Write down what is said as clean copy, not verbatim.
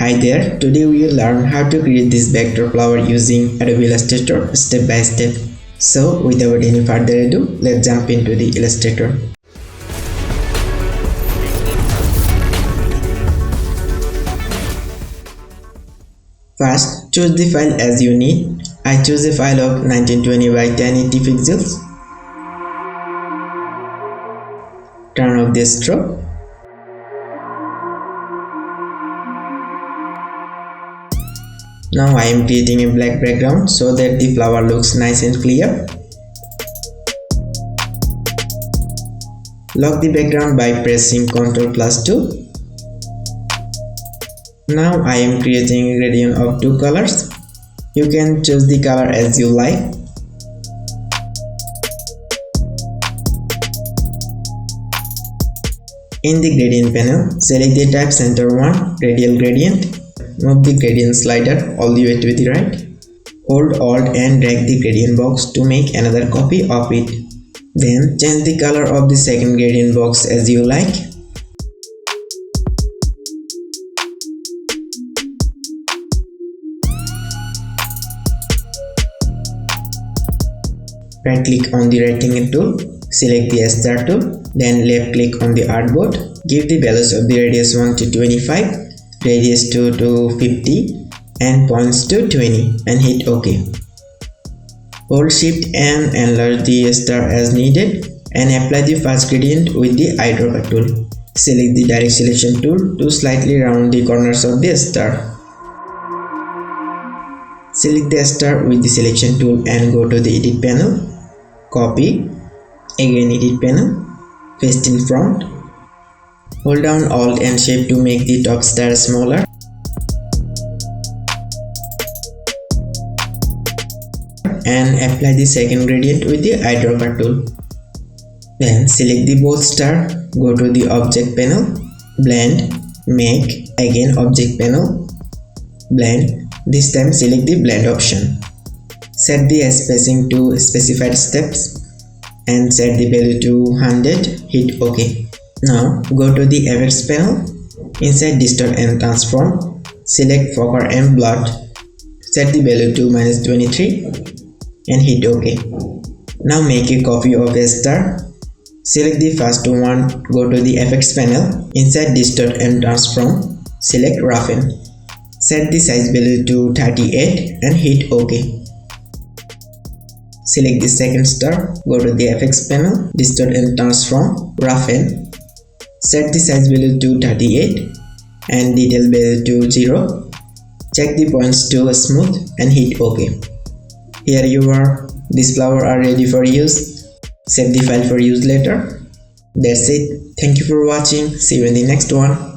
Hi there, today we will learn how to create this vector flower using Adobe Illustrator step by step. So without any further ado, let's jump into the Illustrator. First, choose the file as you need. I choose a file of 1920 by 1080 pixels. Turn off the stroke. Now I am creating a black background so that the flower looks nice and clear. Lock the background by pressing Ctrl+2. Now I am creating a gradient of 2 colors. You can choose the color as you like. In the gradient panel, select the type center 1 radial gradient. Move the gradient slider all the way to the right. Hold Alt and drag the gradient box to make another copy of it. Then change the color of the second gradient box as you like. Right click on the rectangle tool, select the star tool, then left click on the artboard. Give the values of the radius 1 to 25, radius 2 to 50 and points to 20 and hit OK. Hold Shift and enlarge the star as needed and apply the first gradient with the eyedropper tool. Select the direct selection tool to slightly round the corners of the star. Select the star with the selection tool and go to the edit panel. Copy, again edit panel, paste in front. Hold down Alt and Shift to make the top star smaller. And apply the second gradient with the eyedropper tool. Then select the both star, go to the object panel, blend, make, again object panel, blend. This time select the blend option. Set the spacing to specified steps and set the value to 100, hit OK. Now go to the effects panel, inside distort and transform, select focus and blot, set the value to -23 and hit OK. Now make a copy of a star, select the first one, go to the effects panel, inside distort and transform, select roughen, set the size value to 38 and hit OK. Select the second star, go to the effects panel, distort and transform, roughen, set the size value to 38 and detail value to 0. Check the points to smooth and hit OK. Here you are, these flowers are ready for use. Save the file for use later. That's it. Thank you for watching. See you in the next one.